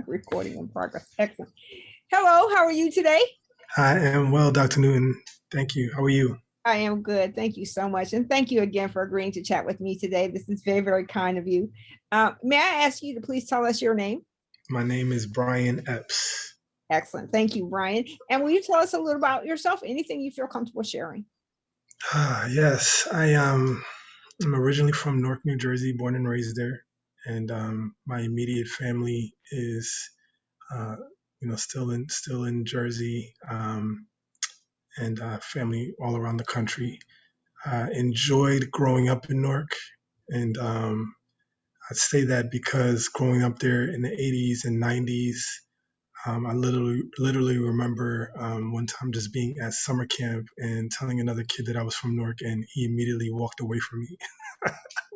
Recording in progress. Excellent. Hello, how are you today? I am well, Dr. Newton. Thank you. How are you? I am good. Thank you so much. And thank you again for agreeing to chat with me today. This is very, very kind of you. May I ask you to please tell us your name? My name is Bryan Epps. Excellent. Thank you, Brian. And will you tell us a little about yourself? Anything you feel comfortable sharing? Yes, I'm originally from Newark, New Jersey, born and raised there, and my immediate family is, uh, still in Jersey, and family all around the country. I enjoyed growing up in Newark, and I'd say that because growing up there in the 80s and 90s. I literally remember one time just being at summer camp and telling another kid that I was from Newark, and he immediately walked away from me.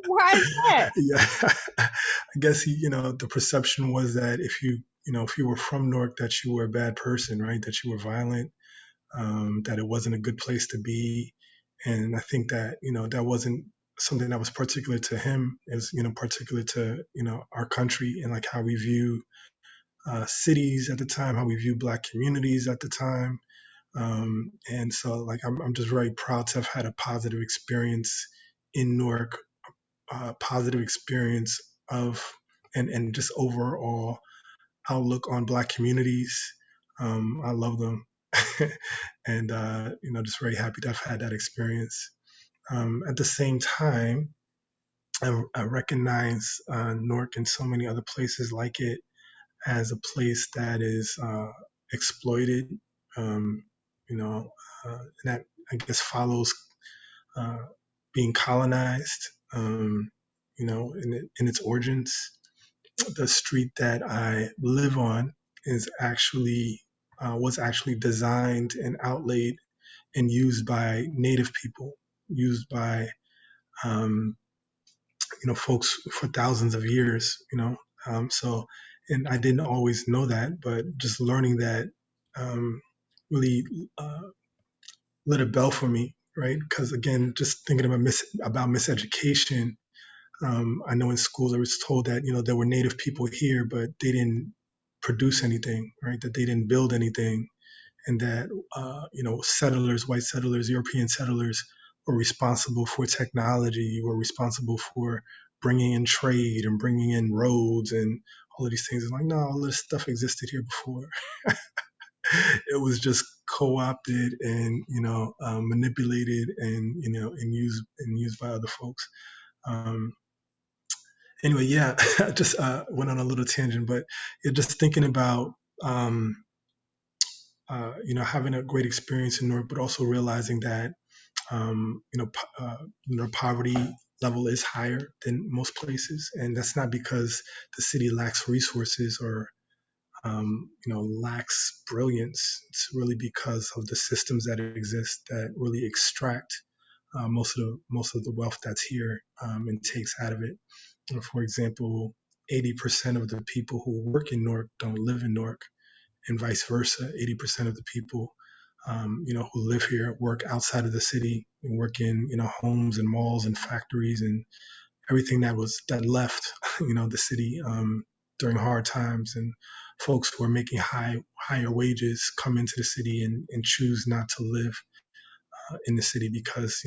Why is that? Yeah, I guess the perception was that if you were from Newark, that you were a bad person, right? That you were violent, that it wasn't a good place to be, and I think that that wasn't something that was particular to him. It was particular to our country and like how we view cities at the time, how we view Black communities at the time. And so, like, I'm just very proud to have had a positive experience in Newark, positive experience of, and just overall outlook on Black communities. I love them. And, just very happy to have had that experience. At the same time, I recognize Newark and so many other places like it as a place that is exploited, um, that I guess follows uh, being colonized, in its origins. The street that I live on is actually was actually designed and outlaid and used by Native people, used by um, folks for thousands of years. So and I didn't always know that, but just learning that um, really lit a bell for me, right? Because again, just thinking about miseducation, I know in schools I was told that there were Native people here, but they didn't produce anything, right? That they didn't build anything, and that settlers, white settlers, European settlers, were responsible for technology, were responsible for bringing in trade and bringing in roads and all of these things. And like, no, all this stuff existed here before. It was just co-opted and manipulated and and used by other folks. Um, anyway, yeah, I just went on a little tangent, but just thinking about um, having a great experience in Newark, but also realizing that poverty level is higher than most places, and that's not because the city lacks resources or lacks brilliance. It's really because of the systems that exist that really extract most of the wealth that's here and takes out of it. For example, 80% of the people who work in Newark don't live in Newark, and vice versa. 80% of the people, who live here work outside of the city and work in, homes and malls and factories and everything that left, the city during hard times. And folks who are making higher wages come into the city and choose not to live in the city because,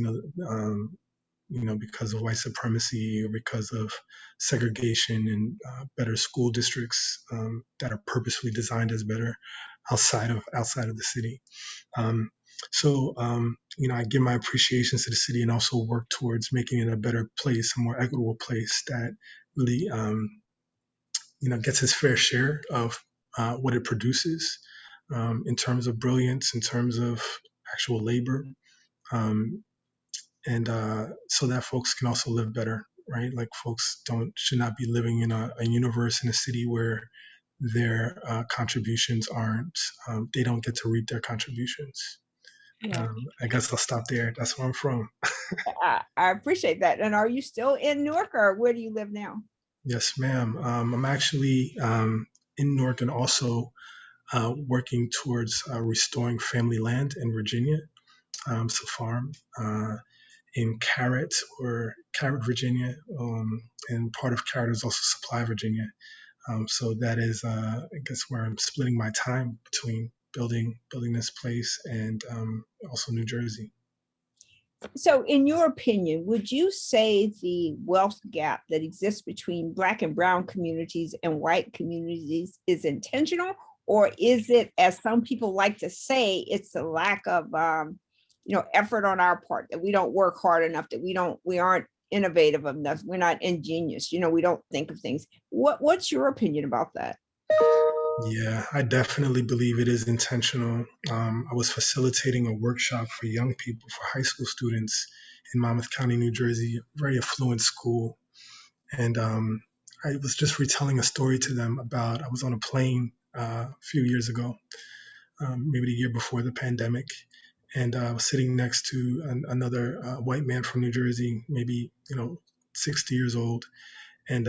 because of white supremacy or because of segregation and better school districts that are purposefully designed as better outside of the city. Um, I give my appreciations to the city and also work towards making it a better place, a more equitable place that really, gets its fair share of what it produces in terms of brilliance, in terms of actual labor. Um, and so that folks can also live better, right? Like folks don't should not be living in a universe in a city where their contributions aren't they don't get to reap their contributions. Yeah, I guess I'll stop there. That's where I'm from. I appreciate that. And are you still in Newark or where do you live now? Yes, ma'am. I'm actually in Newark and also working towards restoring family land in Virginia. So farm in Carrot, Virginia, and part of Carrot is also Supply, Virginia. So that is, I guess, where I'm splitting my time between building this place and also New Jersey. So, in your opinion, would you say the wealth gap that exists between Black and Brown communities and white communities is intentional, or is it, as some people like to say, it's a lack of, effort on our part, that we don't work hard enough, that we aren't innovative enough, we're not ingenious, we don't think of things. What's your opinion about that? Yeah, I definitely believe it is intentional. I was facilitating a workshop for young people, for high school students in Monmouth County, New Jersey, a very affluent school. And I was just retelling a story to them about I was on a plane a few years ago, maybe the year before the pandemic. And I was sitting next to another white man from New Jersey, maybe, 60 years old. And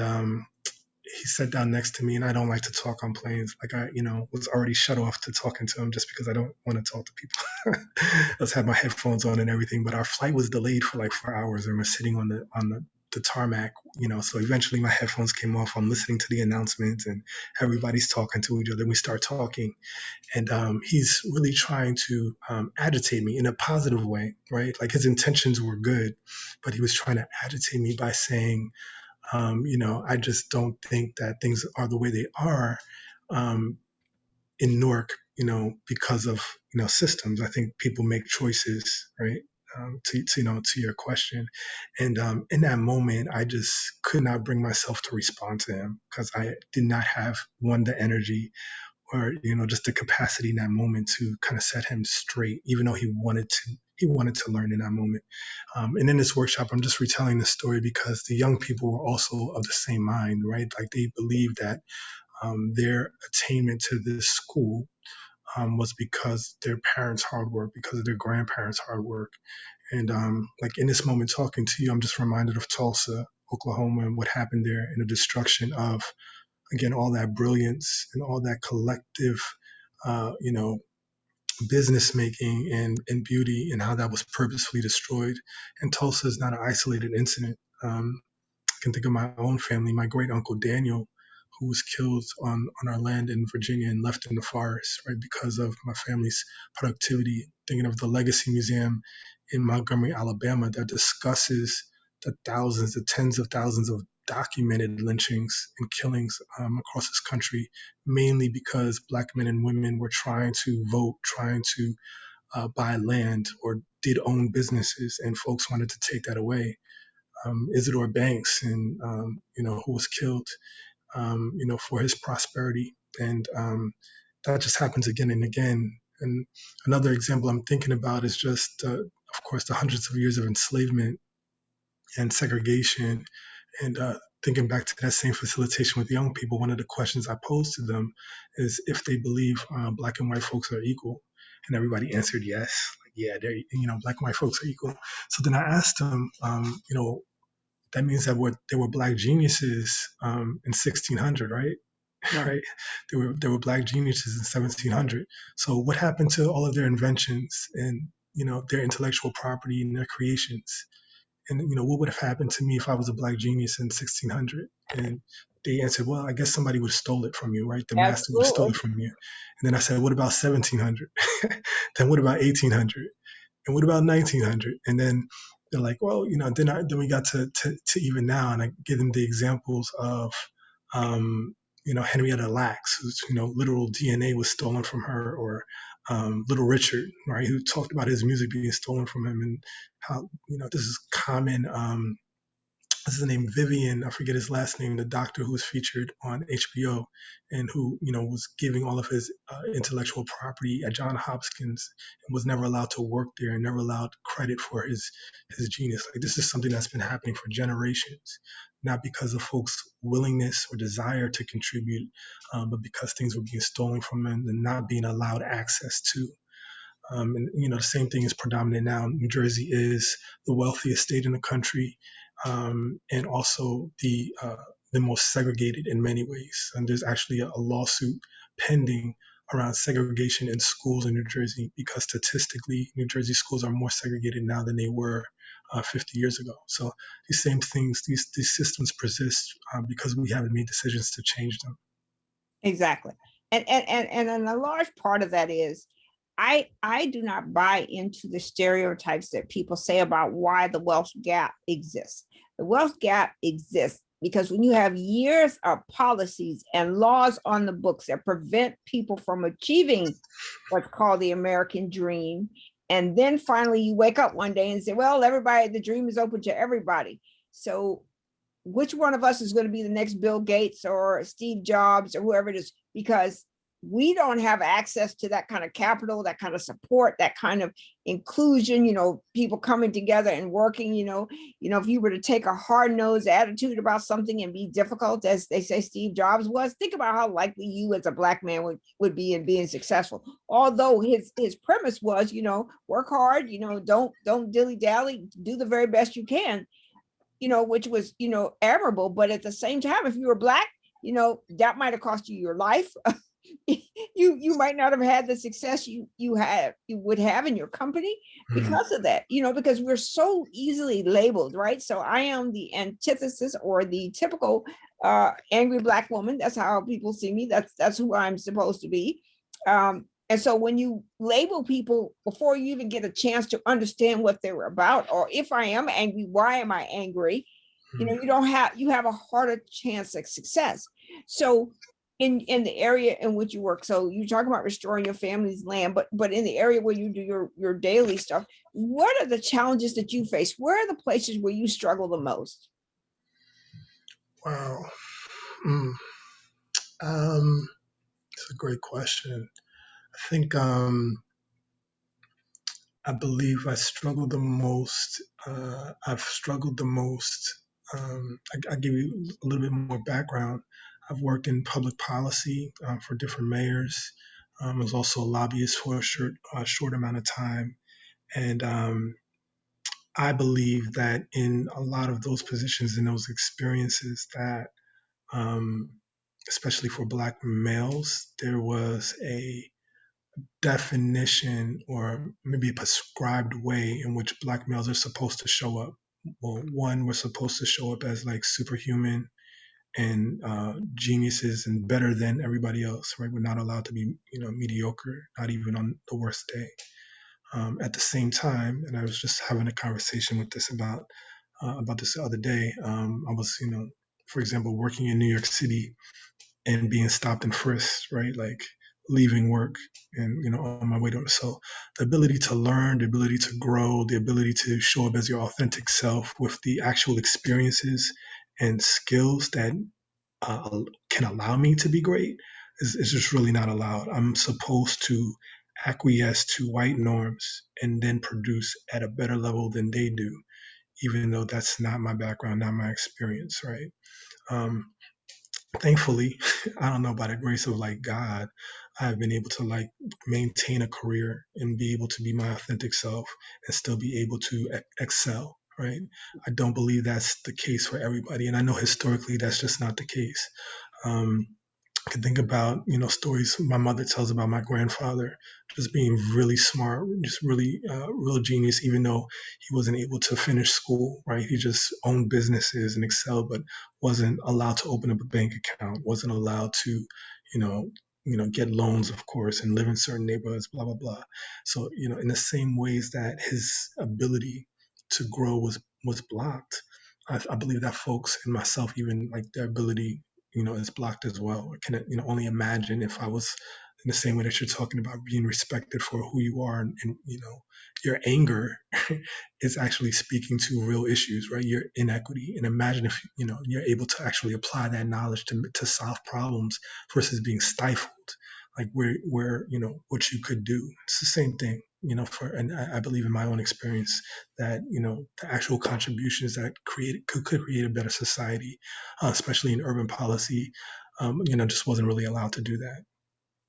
he sat down next to me, and I don't like to talk on planes. Like I, was already shut off to talking to him just because I don't want to talk to people. I just had my headphones on and everything, but our flight was delayed for like 4 hours, and we're sitting on the tarmac. So eventually my headphones came off. I'm listening to the announcements, and everybody's talking to each other. We start talking, and he's really trying to agitate me in a positive way, right? Like his intentions were good, but he was trying to agitate me by saying, I just don't think that things are the way they are um, in Newark, because of systems. I think people make choices, right? To your question, and in that moment, I just could not bring myself to respond to him because I did not have the energy or just the capacity in that moment to kind of set him straight, even though he wanted to learn in that moment. And in this workshop, I'm just retelling the story because the young people were also of the same mind, right? Like they believed that their attainment to this school was because their parents' hard work, because of their grandparents' hard work. And like in this moment, talking to you, I'm just reminded of Tulsa, Oklahoma, and what happened there, and the destruction of, again, all that brilliance and all that collective, uh, you know, business making and beauty, and how that was purposefully destroyed. And Tulsa is not an isolated incident. I can think of my own family, my great uncle Daniel, who was killed on our land in Virginia and left in the forest, right, because of my family's productivity. Thinking of the Legacy Museum in Montgomery, Alabama, that discusses the thousands, the tens of thousands of documented lynchings and killings across this country, mainly because Black men and women were trying to vote, trying to buy land, or did own businesses, and folks wanted to take that away. Isidore Banks, and who was killed, for his prosperity, and that just happens again and again. And another example I'm thinking about is just, of course, the hundreds of years of enslavement and segregation, and thinking back to that same facilitation with young people. One of the questions I posed to them is if they believe Black and white folks are equal, and everybody answered yes. Like, yeah, they're, Black and white folks are equal. So then I asked them, that means that there were Black geniuses in 1600, right? Right. Right? There were Black geniuses in 1700. So what happened to all of their inventions and their intellectual property and their creations? And what would have happened to me if I was a Black genius in 1600? And they answered, well, I guess somebody would have stole it from you, right? The master would have stole Absolutely. it from you. And then I said, what about 1700? Then what about 1800? And what about 1900? And then they're like, well, then we got to even now, and I give them the examples of, Henrietta Lacks, whose, literal DNA was stolen from her, or Little Richard, right, who talked about his music being stolen from him, and how, this is common. What's his name? Vivian, I forget his last name, the doctor who was featured on HBO, and who, was giving all of his intellectual property at John Hopkins, and was never allowed to work there and never allowed credit for his genius. Like, this is something that's been happening for generations, not because of folks' willingness or desire to contribute, but because things were being stolen from them and not being allowed access to. And the same thing is predominant now. New Jersey is the wealthiest state in the country, and also the most segregated in many ways. And there's actually a lawsuit pending around segregation in schools in New Jersey, because statistically, New Jersey schools are more segregated now than they were 50 years ago. So these same things, these systems persist because we haven't made decisions to change them. Exactly. And a large part of that is I do not buy into the stereotypes that people say about why the wealth gap exists. The wealth gap exists because when you have years of policies and laws on the books that prevent people from achieving what's called the American dream, and then finally you wake up one day and say, well, everybody, the dream is open to everybody. So which one of us is going to be the next Bill Gates or Steve Jobs or whoever it is, because we don't have access to that kind of capital, that kind of support, that kind of inclusion, people coming together and working, if you were to take a hard-nosed attitude about something and be difficult, as they say Steve Jobs was, think about how likely you as a Black man would be in being successful. Although his premise was, work hard, don't dilly-dally, do the very best you can, which was, admirable. But at the same time, if you were Black, that might have cost you your life. you might not have had the success you would have in your company because of that, because we're so easily labeled, right? So I am the antithesis or the typical angry Black woman. That's how people see me. That's who I'm supposed to be. And so when you label people before you even get a chance to understand what they were about, or if I am angry, why am I angry? You have a harder chance at success. So in the area in which you work, so you talk about restoring your family's land, but in the area where you do your daily stuff, what are the challenges that you face? Where are the places where you struggle the most? Wow. It's a great question. I think I believe I struggle the most. I've struggled the most. I give you a little bit more background. I've worked in public policy for different mayors. I was also a lobbyist for a short amount of time. And I believe that in a lot of those positions and those experiences that, um, especially for Black males, there was a definition or maybe a prescribed way in which Black males are supposed to show up. Well, one, we're supposed to show up as like superhuman and geniuses and better than everybody else, right? We're not allowed to be, mediocre, not even on the worst day. At the same time, and I was just having a conversation with this about this the other day. I was, for example, working in New York City and being stopped and frisked, right? Like leaving work and, on my way to. So the ability to learn, the ability to grow, the ability to show up as your authentic self with the actual experiences and skills that can allow me to be great is just really not allowed. I'm supposed to acquiesce to white norms and then produce at a better level than they do, even though that's not my background, not my experience, right? Um, Thankfully, I don't know, by the grace of like God, I've been able to like maintain a career and be able to be my authentic self and still be able to excel, right? I don't believe that's the case for everybody, and I know historically that's just not the case. um, I can think about, stories my mother tells about my grandfather just being really smart, just really real genius, even though he wasn't able to finish school, right? He just owned businesses and excelled, but wasn't allowed to open up a bank account, wasn't allowed to, you know, get loans, of course, and live in certain neighborhoods, blah, blah, blah. So, in the same ways that his ability to grow was blocked, I believe that folks and myself, even like their ability is blocked as well. I can, only imagine if I was in the same way that you're talking about being respected for who you are and your anger is actually speaking to real issues, right? Your inequity. And imagine if, you're able to actually apply that knowledge to solve problems versus being stifled, like where, what you could do. It's the same thing, and I believe in my own experience that, the actual contributions that could create a better society, especially in urban policy, just wasn't really allowed to do that.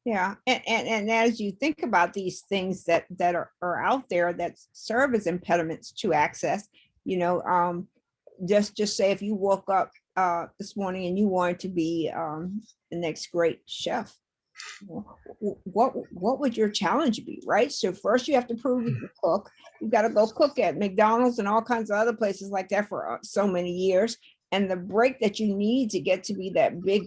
Yeah, and as you think about these things that are out there that serve as impediments to access, you know, um, just say if you woke up this morning and you wanted to be the next great chef, What would your challenge be, right? So first you have to prove you can cook. You've got to go cook at McDonald's and all kinds of other places like that for so many years. And the break that you need to get to be that big,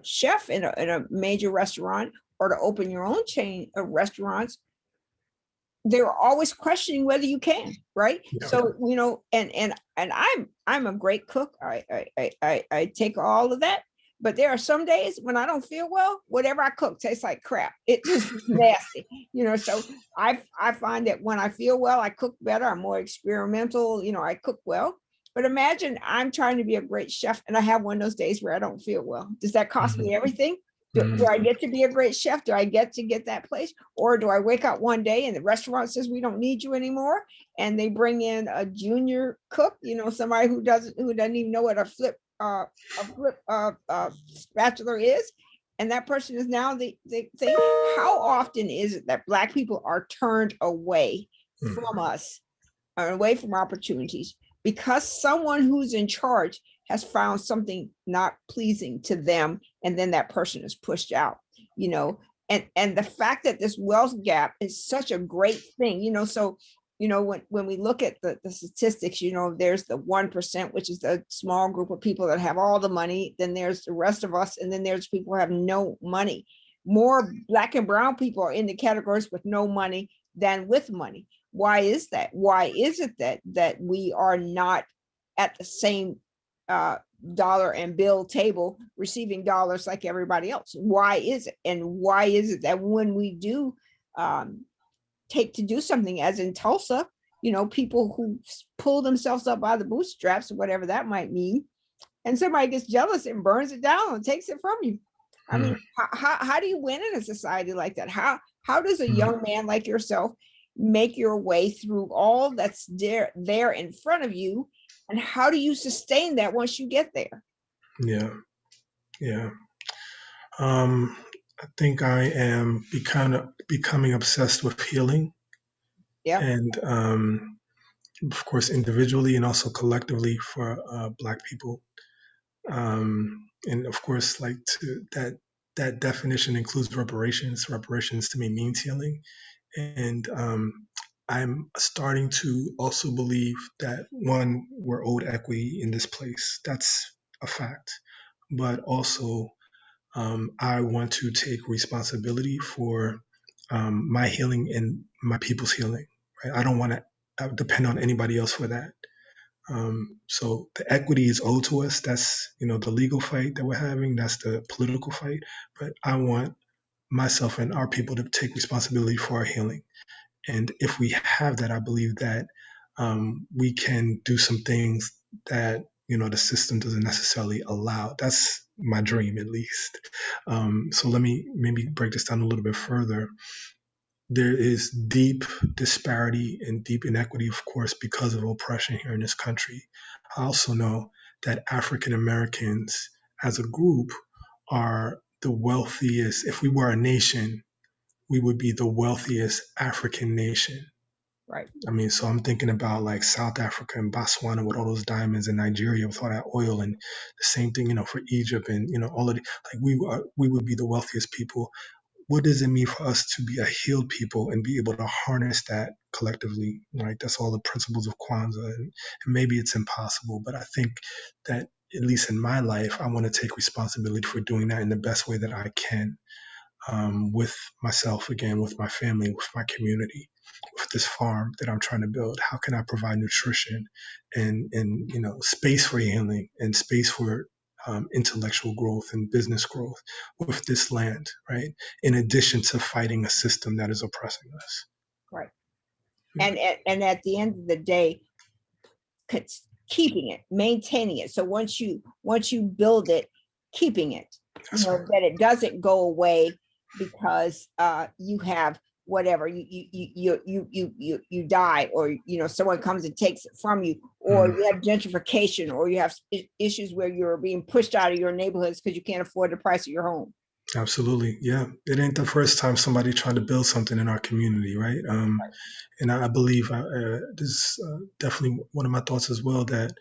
chef in a major restaurant or to open your own chain of restaurants, they're always questioning whether you can, right? Yeah. So, and I'm a great cook. I take all of that. But there are some days when I don't feel well, whatever I cook tastes like crap. It just nasty, so I find that when I feel well, I cook better. I'm more experimental, I cook well. But imagine I'm trying to be a great chef and I have one of those days where I don't feel well. Does that cost me everything? Do I get to be a great chef? Do I get to get that place? Or do I wake up one day and the restaurant says we don't need you anymore? And they bring in a junior cook, somebody who doesn't even know what a flip spatula is. And that person is now the thing. How often is it that Black people are turned away from us, or away from opportunities, because someone who's in charge has found something not pleasing to them, and then that person is pushed out, and the fact that this wealth gap is such a great thing, so when we look at the statistics, there's the 1%, which is the small group of people that have all the money, then there's the rest of us, and then there's people who have no money. More Black and brown people are in the categories with no money than with money. Why is that? Why is it that we are not at the same dollar and bill table receiving dollars like everybody else? Why is it? And why is it that when we do take to do something, as in Tulsa, people who pull themselves up by the bootstraps, or whatever that might mean, and somebody gets jealous and burns it down and takes it from you? I mean, how do you win in a society like that? How does a young man like yourself make your way through all that's there in front of you, and how do you sustain that once you get there? Yeah. Yeah. I think I am becoming obsessed with healing, Yeah. and of course, individually and also collectively for Black people. And of course, like that definition includes reparations. Reparations to me means healing, and I'm starting to also believe that one, we're owed equity in this place. That's a fact, but also I want to take responsibility for my healing and my people's healing. Right? I don't want to depend on anybody else for that. So the equity is owed to us. That's the legal fight that we're having. That's the political fight. But I want myself and our people to take responsibility for our healing. And if we have that, I believe that we can do some things that the system doesn't necessarily allow. That's my dream, at least. So let me maybe break this down a little bit further. There is deep disparity and deep inequity, of course, because of oppression here in this country. I also know that African Americans as a group are the wealthiest. If we were a nation, we would be the wealthiest African nation. Right. I mean, so I'm thinking about like South Africa and Botswana with all those diamonds, and Nigeria with all that oil, and the same thing, for Egypt, and all of it. Like we would be the wealthiest people. What does it mean for us to be a healed people and be able to harness that collectively? Right, that's all the principles of Kwanzaa, and maybe it's impossible, but I think that at least in my life, I want to take responsibility for doing that in the best way that I can, with myself again, with my family, with my community, with this farm that I'm trying to build. How can I provide nutrition and space for healing and space for intellectual growth and business growth with this land, right? In addition to fighting a system that is oppressing us. Right. Yeah, And at the end of the day, keeping it, maintaining it. So once you build it, keeping it, that's right. that it doesn't go away because you have whatever you die, or someone comes and takes it from you, or Mm, you have gentrification, or you have issues where you're being pushed out of your neighborhoods because you can't afford the price of your home. absolutely. Yeah. It ain't the first time somebody tried to build something in our community, right? And I believe this is definitely one of my thoughts as well, that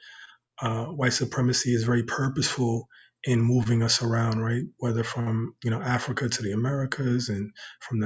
white supremacy is very purposeful in moving us around, right? Whether from Africa to the Americas, and from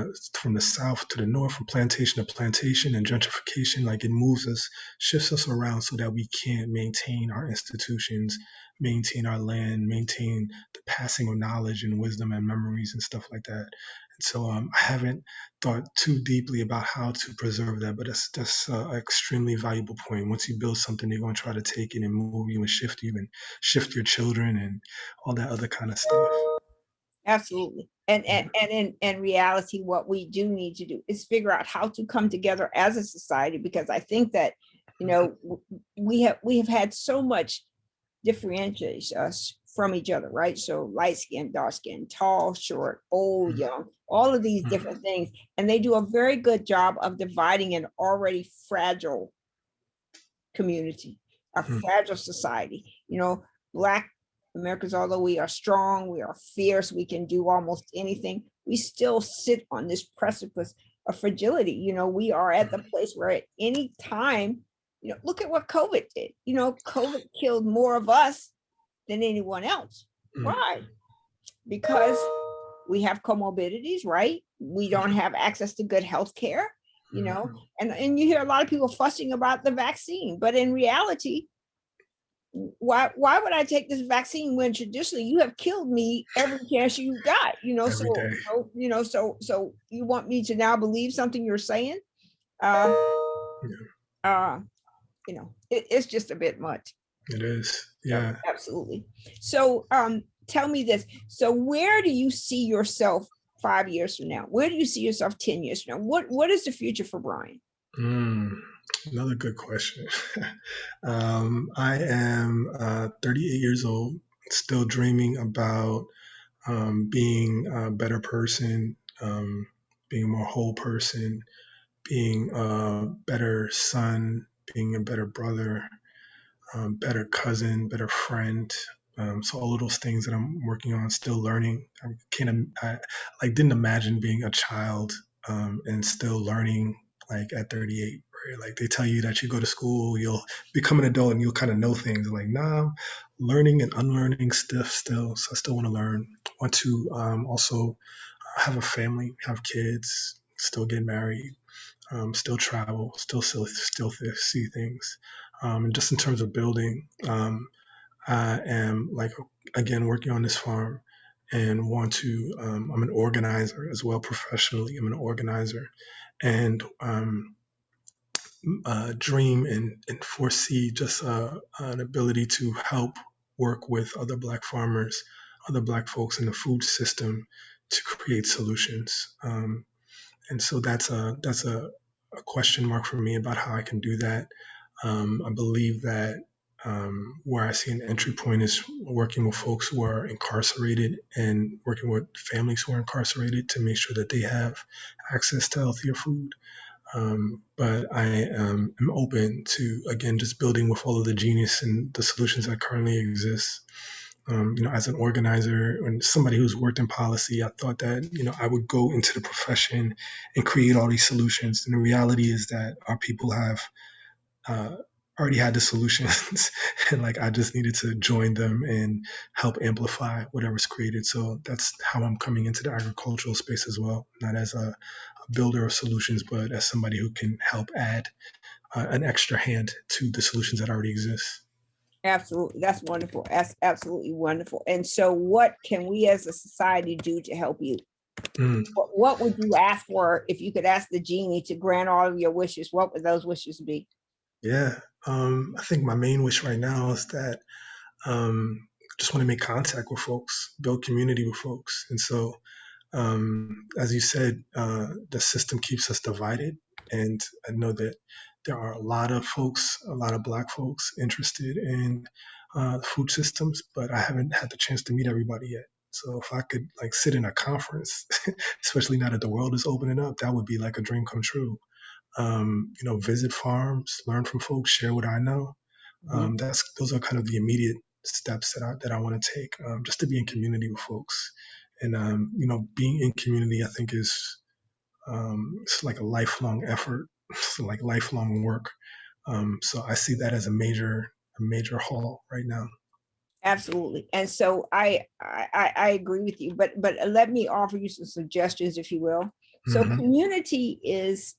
the south to the north, from plantation to plantation and gentrification. Like it moves us, shifts us around so that we can maintain our institutions, maintain our land, maintain the passing of knowledge and wisdom and memories and stuff like that. And so I haven't thought too deeply about how to preserve that, but that's an extremely valuable point. Once you build something, they're going to try to take it and move you and shift your children and all that other kind of stuff. Absolutely. And in reality, what we do need to do is figure out how to come together as a society, because I think that, we have had so much differentiates us from each other, right? So light skin, dark skin, tall, short, old, young, all of these Mhm. different things. And they do a very good job of dividing an already fragile community, a Mhm. fragile society. Black Americans, although we are strong, we are fierce, we can do almost anything, we still sit on this precipice of fragility. We are at the place where at any time, look at what COVID did. COVID killed more of us than anyone else. Mhm. Why? Because we have comorbidities, right? We don't have access to good health care, Mhm. and you hear a lot of people fussing about the vaccine, but in reality, why would I take this vaccine when traditionally you have killed me every chance you got? Every day. So you want me to now believe something you're saying? Uh, Yeah, uh, it's just a bit much. it is. So Yeah. absolutely. So tell me this. So where do you see yourself 5 years from now? Where do you see yourself 10 years from now? What is the future for Bryan? Mm, Another good question. I am 38 years old, still dreaming about being a better person, being a more whole person, being a better son, being a better brother, better cousin, better friend. So all of those things that I'm working on, still learning. I can't, I like didn't imagine being a child and still learning like at 38. Right? Like they tell you that you go to school, you'll become an adult and you'll kind of know things. I'm like, nah, I'm learning and unlearning stuff still. So I still want to learn. Want to also have a family, have kids, still get married, still travel, still see things. And just in terms of building, I am like again working on this farm and want to. I'm an organizer as well professionally. I'm an organizer and dream and foresee just an ability to help work with other Black farmers, other Black folks in the food system to create solutions. And so that's a question mark for me about how I can do that. I believe that where I see an entry point is working with folks who are incarcerated and working with families who are incarcerated to make sure that they have access to healthier food. But I am open to again just building with all of the genius and the solutions that currently exist. As an organizer and somebody who's worked in policy, I thought that, I would go into the profession and create all these solutions. And the reality is that our people have uh, already had the solutions, and like I just needed to join them and help amplify whatever's created. So that's how I'm coming into the agricultural space as well, not as a builder of solutions, but as somebody who can help add an extra hand to the solutions that already exist. Absolutely. That's wonderful. That's absolutely wonderful. And so what can we as a society do to help you? Mm. What would you ask for if you could ask the genie to grant all of your wishes? What would those wishes be? Yeah, I think my main wish right now is that just want to make contact with folks, build community with folks. And so, as you said, the system keeps us divided. And I know that there are a lot of folks, a lot of Black folks interested in food systems, but I haven't had the chance to meet everybody yet. So if I could like sit in a conference, especially now that the world is opening up, that would be like a dream come true. Visit farms, learn from folks, share what I know. Mhm. Those are kind of the immediate steps that I want to take, just to be in community with folks. And being in community, I think is it's like a lifelong effort, it's like lifelong work. So I see that as a major haul right now. Absolutely. And so I agree with you, but let me offer you some suggestions, if you will. So Hmm. community is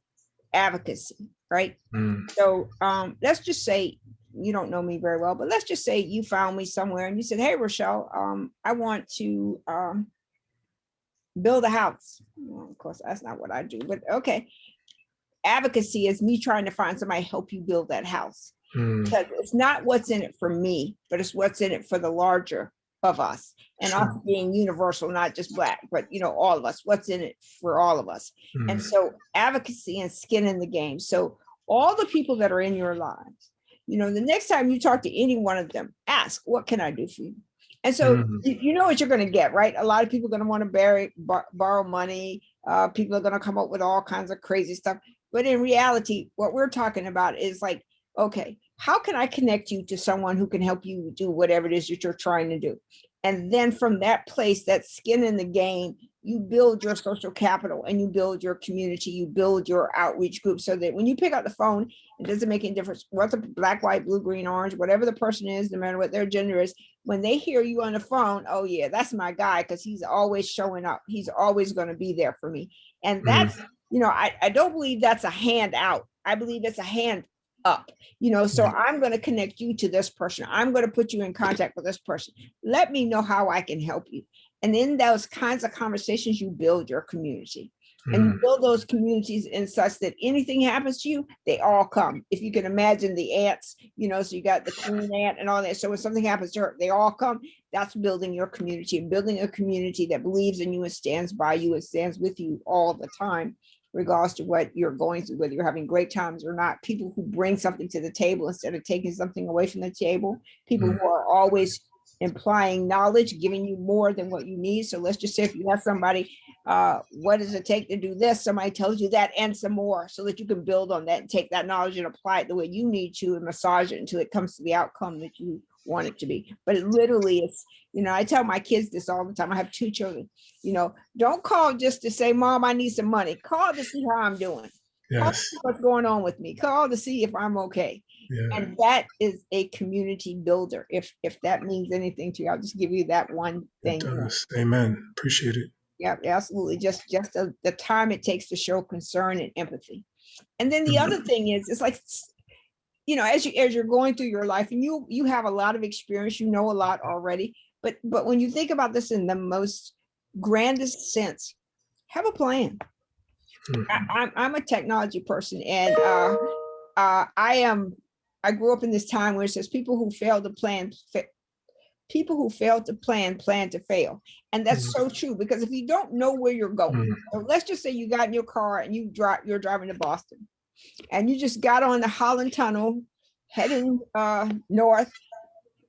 advocacy, right? Mm. So let's just say you don't know me very well, but let's just say you found me somewhere and you said, "Hey, Rochelle, I want to build a house." Well, of course, that's not what I do, but okay. Advocacy is me trying to find somebody to help you build that house. Mm. Because it's not what's in it for me, but it's what's in it for the larger of us, and us Sure. being universal, not just black, but all of us, what's in it for all of us. And Mm. so advocacy and skin in the game. So all the people that are in your lives, the next time you talk to any one of them, ask, what can I do for you? And so Mm. you know what you're going to get, right? A lot of people are going to want to borrow money. People are going to come up with all kinds of crazy stuff. But in reality, what we're talking about is like, okay, how can I connect you to someone who can help you do whatever it is that you're trying to do? And then from that place, that skin in the game, you build your social capital and you build your community, you build your outreach group so that when you pick up the phone, it doesn't make any difference what's a black, white, blue, green, orange, whatever the person is, no matter what their gender is. When they hear you on the phone, oh yeah, that's my guy, because he's always showing up. He's always going to be there for me. And Mm. that's, I don't believe that's a handout. I believe it's a hand up. So Mm. I'm going to connect you to this person. I'm going to put you in contact with this person. Let me know how I can help you. And in those kinds of conversations, you build your community. And you Mm. build those communities in such that anything happens to you, they all come. If you can imagine the ants, so you got the queen ant and all that. So when something happens to her, they all come. That's building your community, and building a community that believes in you and stands by you and stands with you all the time, regardless to what you're going through, whether you're having great times or not. People who bring something to the table instead of taking something away from the table. People Mm. who are always implying knowledge, giving you more than what you need. So let's just say if you have somebody, what does it take to do this? Somebody tells you that and some more, so that you can build on that and take that knowledge and apply it the way you need to and massage it until it comes to the outcome that you want it to be. But it literally is, I tell my kids this all the time. I have 2 children. Don't call just to say, Mom, I need some money. Call to see how I'm doing. Call to Yes. see what's going on with me. Call to see if I'm okay. Yeah, And that is a community builder. If that means anything to you, I'll just give you that one it thing. does. Amen. Appreciate it. Yeah, absolutely. Just the time it takes to show concern and empathy. And then the Mm. other thing is, it's like, as you're going through your life, and you have a lot of experience, a lot already. But when you think about this in the most grandest sense, have a plan. Mm. I'm a technology person, and I grew up in this time where it says people who fail to plan, plan to fail. And that's Mm. so true, because if you don't know where you're going, Mm. so let's just say you got in your car and you're driving to Boston, and you just got on the Holland Tunnel heading north.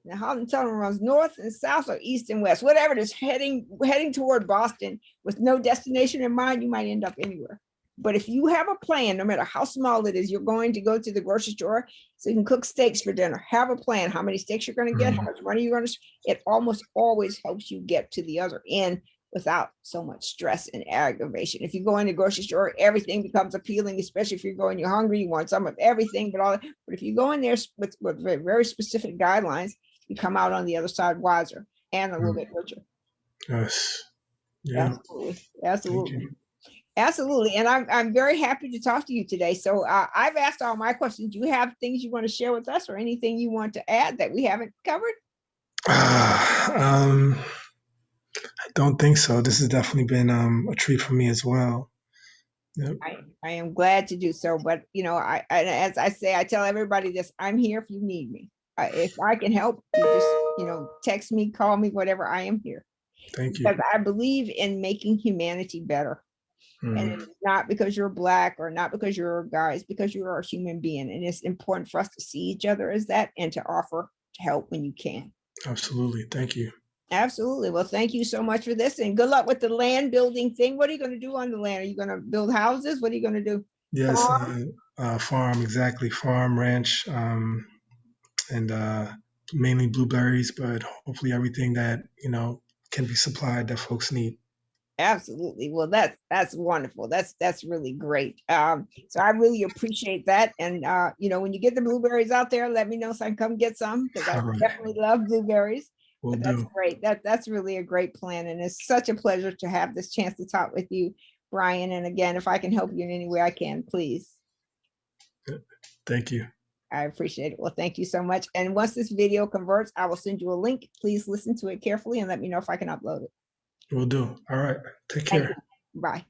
The Holland Tunnel runs north and south or east and west, whatever it is, heading toward Boston with no destination in mind. You might end up anywhere. But if you have a plan, no matter how small it is, you're going to go to the grocery store so you can cook steaks for dinner. Have a plan, how many steaks you're going to get, how Mm. much money you're going to. It almost always helps you get to the other end without so much stress and aggravation. If you go in the grocery store, everything becomes appealing, especially if you're going, you're hungry, you want some of everything, but if you go in there with very, very specific guidelines, you come out on the other side wiser and a little Mm. bit richer. Yes. Yeah. Absolutely. Thank you. Absolutely. Absolutely. And I'm very happy to talk to you today. So I've asked all my questions. Do you have things you want to share with us, or anything you want to add that we haven't covered? Um, I don't think so. This has definitely been a treat for me as well. Yep. I am glad to do so. But, as I say, I tell everybody this, I'm here if you need me. If I can help, you just, text me, call me, whatever, I am here. Thank you. Because I believe in making humanity better. And Mm. it's not because you're black or not because you're a guy, it's because you're a human being. And it's important for us to see each other as that and to offer help when you can. Absolutely. Thank you. Absolutely. Well, thank you so much for this, and good luck with the land building thing. What are you going to do on the land? Are you going to build houses? What are you going to do? Yes. Farm? Farm, exactly. Farm, ranch, and mainly blueberries, but hopefully everything that, can be supplied that folks need. Absolutely. Well, that's wonderful. That's really great. So I really appreciate that. And when you get the blueberries out there, let me know so I can come get some, because I All right. definitely love blueberries. Will That's do. great. That's really a great plan. And it's such a pleasure to have this chance to talk with you, Bryan. And again, if I can help you in any way I can, please. Thank you. I appreciate it. Well, thank you so much. And once this video converts, I will send you a link. Please listen to it carefully and let me know if I can upload it. Will do. All right. Take Thank you. care. Bye.